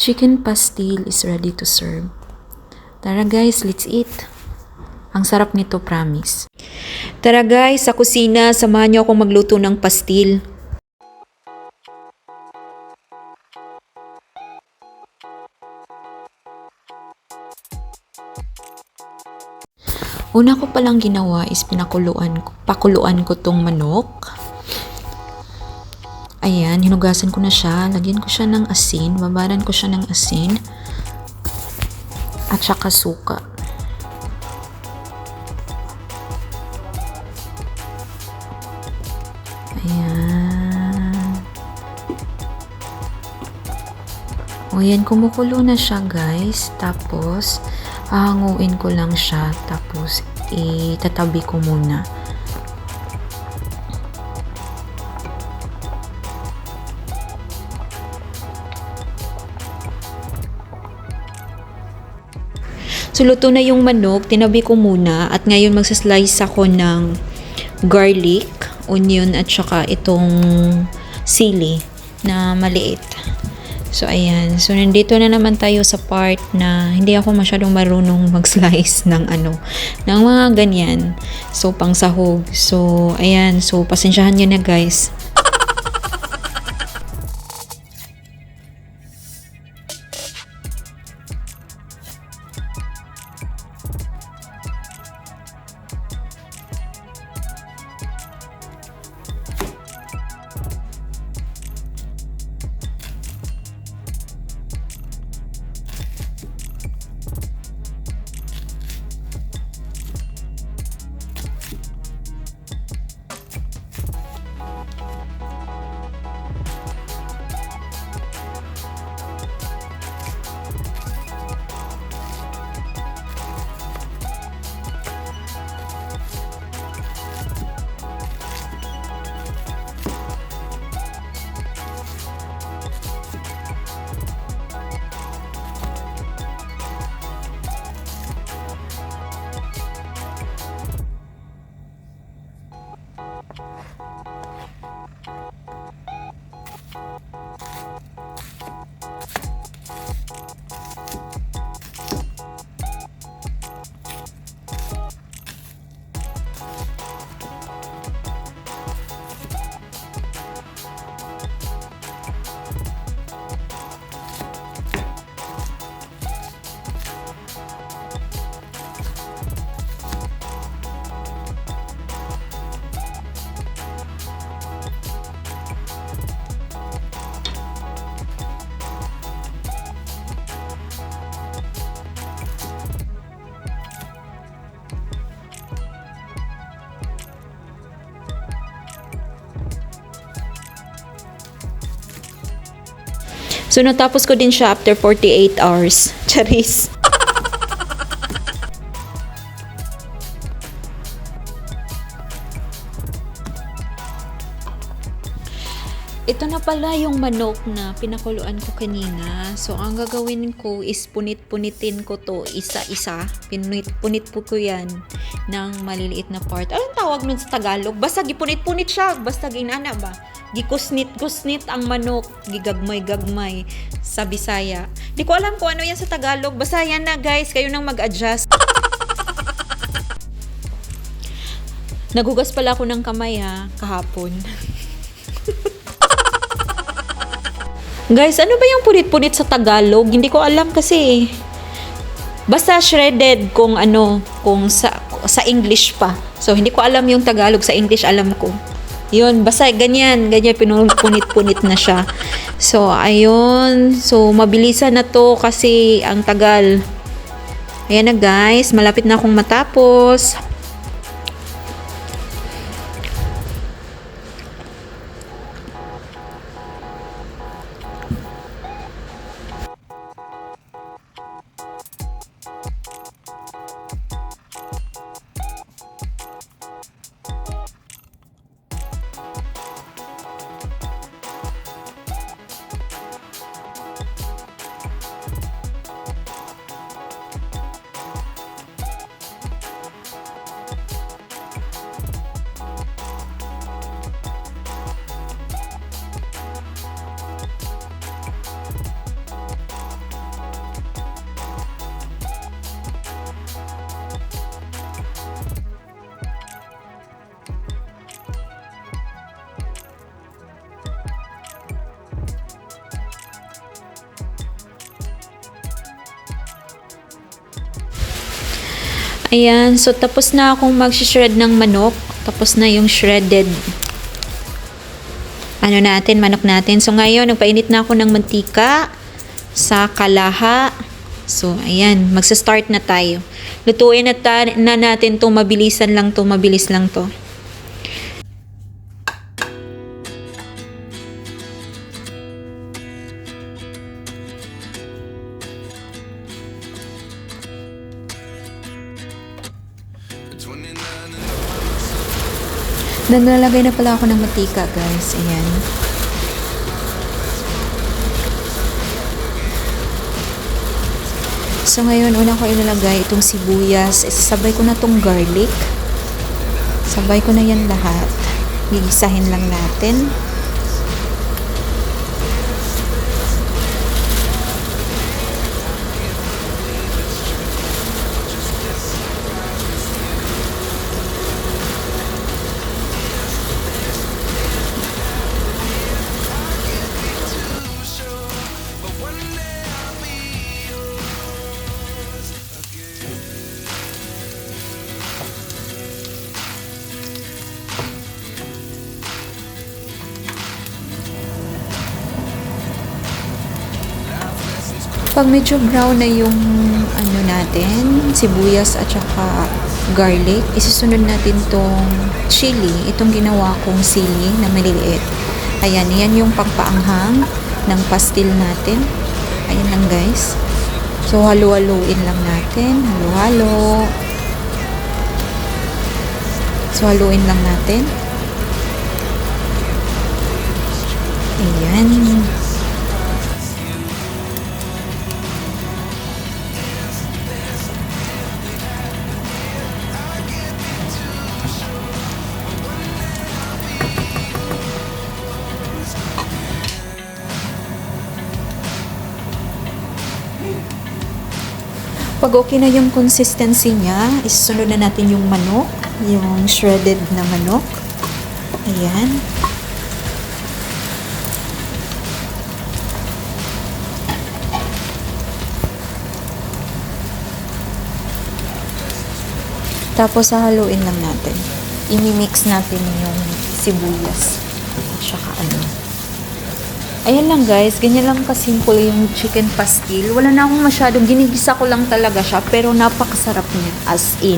Chicken pastil is ready to serve. Tara guys, let's eat. Ang sarap nito, promise. Tara guys, sa kusina, samahan niyo akong magluto ng pastil. Una ko palang ginawa is pakuluan ko tong manok. Ayan, hinugasan ko na siya. Lagyan ko siya ng asin. Babaran ko siya ng asin. At saka suka. Ayan. O yan, kumukulo na siya guys. Tapos, hahanguin ko lang siya. Tapos, itatabi ko muna. So, luto na yung manok. Tinabi ko muna. At ngayon, magsaslice ako ng garlic, onion, at saka itong sili na maliit. So, ayan. So, nandito na naman tayo sa part na hindi ako masyadong marunong mag-slice ng ng mga ganyan. So, pang sahog. So, ayan. So, pasensyahan nyo na guys. So, natapos ko din siya after 48 hours. Charis. Ito na pala yung manok na pinakuluan ko kanina. So, ang gagawin ko is punit-punitin ko to isa-isa. Punit po ko yan ng maliliit na part. Anong tawag nun sa Tagalog? Basta gipunit-punit siya. Basta ginana ba? Gikusnit-kusnit ang manok. Gigagmay-gagmay sa Bisaya. Di ko alam kung ano yan sa Tagalog. Basta yan na guys. Kayo nang mag-adjust. Nagugas pala ako ng kamay kahapon. Guys, ano ba yung punit-punit sa Tagalog? Hindi ko alam kasi. Basta shredded kung sa English pa. So, hindi ko alam yung Tagalog. Sa English, alam ko. Yun, basta ganyan. Ganyan, punit-punit na siya. So, ayun. So, mabilisan na to kasi ang tagal. Ayan na guys. Malapit na akong matapos. Ayan, so tapos na akong mag-shred ng manok. Tapos na yung shredded manok natin. So ngayon, nagpainit na ako ng mantika sa kalaha. So ayan, magsa-start na tayo. Lutuin na natin to, mabilisan lang to, mabilis lang to. Naglalagay na pala ako ng mantika, guys. Ayan. So ngayon, una ko ilalagay itong sibuyas. Isasabay ko na itong garlic. Sabay ko na yan lahat. Gigisahin lang natin. Pag medyo brown na yung natin, sibuyas at saka garlic, isusunod natin tong chili, itong ginawa kong sili na maliliit. Ayan, yan yung pagpaanghang ng pastil natin. Ayan lang guys. So halu-haluin lang natin, halo-halo. So haluin lang natin. Ayan. Pag okay na yung consistency niya, isunod na natin yung manok, yung shredded na manok. Ayan. Tapos hahaluin lang natin. I-mix natin yung sibuyas. Tsaka Ayan lang guys, ganyan lang kasimple yung chicken pastil. Wala na akong masyadong, ginigisa ko lang talaga siya, pero napakasarap niya, as in.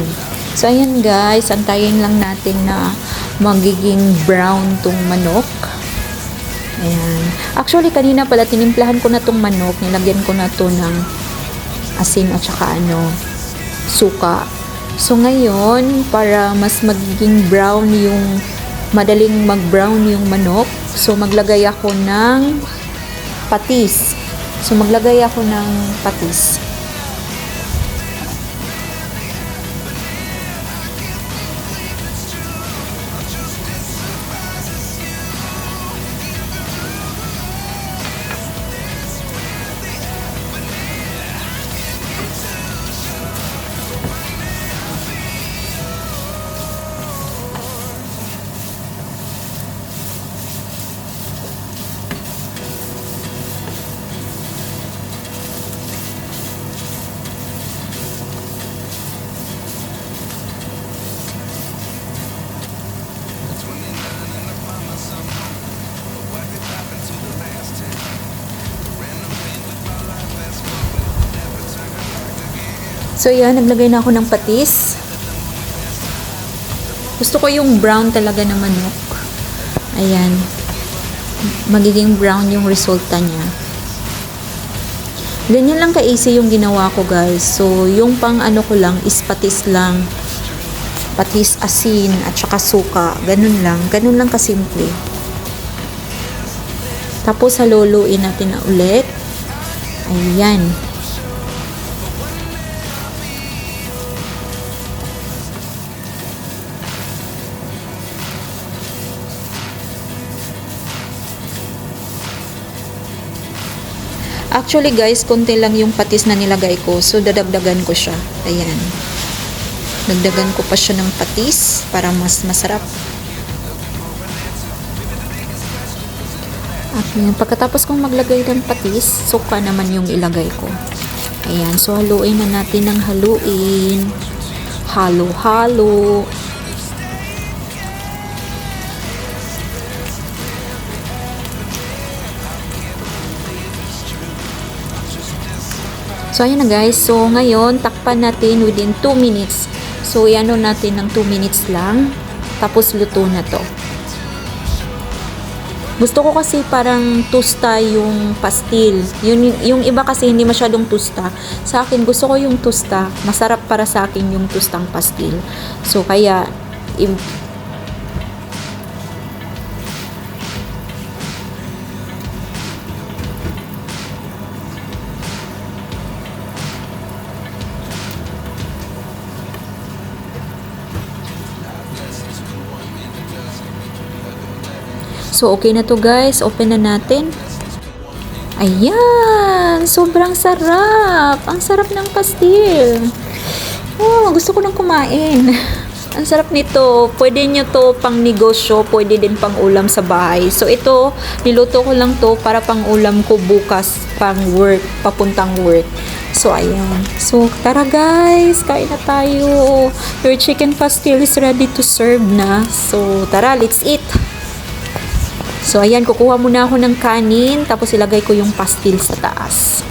So ayan guys, antayin lang natin na magiging brown tong manok. Ayan. Actually, kanina pala, tinimplahan ko na tong manok, nilagyan ko na to ng asin at saka suka. So ngayon, para mas magiging brown yung, madaling mag-brown yung manok, so maglagay ako ng patis. So yan, naglagay na ako ng patis. Gusto ko yung brown talaga na manok. Ayan. Magiging brown yung resulta niya. Ganyan lang ka-easy yung ginawa ko guys. So yung pang ko lang is patis lang. Patis, asin, at saka suka. Ganun lang kasimple. Tapos haluluin natin na ulit. Ayan. Actually guys, konti lang yung patis na nilagay ko. So dadagdagan ko siya. Ayan. Dagdagan ko pa siya ng patis para mas masarap. At pagkatapos kong maglagay ng patis, suka naman yung ilagay ko. Ayan. So haluin na natin ng haluin. halo-halo. So, ayan na guys. So, ngayon, takpan natin within 2 minutes. So, iano natin ng 2 minutes lang. Tapos, luto na to. Gusto ko kasi parang tusta yung pastil. Yung iba kasi hindi masyadong tusta. Sa akin, gusto ko yung tusta. Masarap para sa akin yung tustang pastil. So, kaya, so, okay na to guys. Open na natin. Ayan! Sobrang sarap! Ang sarap ng pastil. Oh, gusto ko nang kumain. Ang sarap nito. Pwede nyo to pang negosyo. Pwede din pang ulam sa bahay. So, ito, niluto ko lang to para pang ulam ko bukas pang work, papuntang work. So, ayan. So, tara guys. Kain na tayo. Your chicken pastil is ready to serve na. So, tara, let's eat. So, ayan, kukuha muna ako ng kanin, tapos ilagay ko yung pastil sa taas.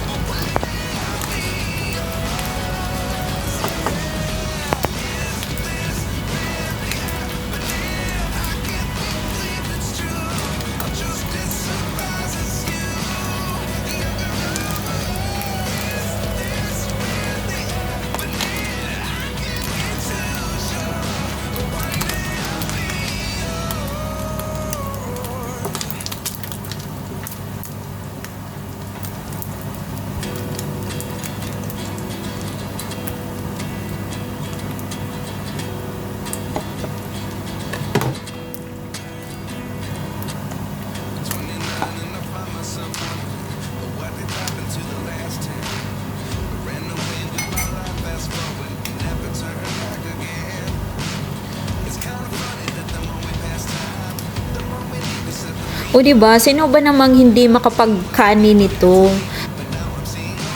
O diba, sino ba namang hindi makapagkanin nito?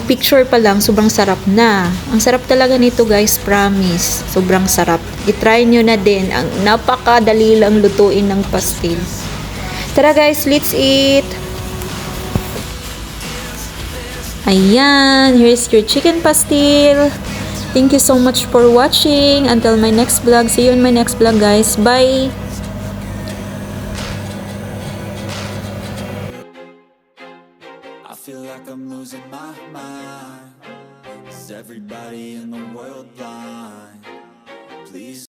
Picture pa lang, sobrang sarap na. Ang sarap talaga nito guys, promise. Sobrang sarap. I-try nyo na din. Ang napakadali lang lutuin ng pastil. Tara guys, let's eat! Ayan, here's your chicken pastil. Thank you so much for watching. Until my next vlog. See you in my next vlog guys. Bye! Feel like I'm losing my mind. Is everybody in the world blind? Please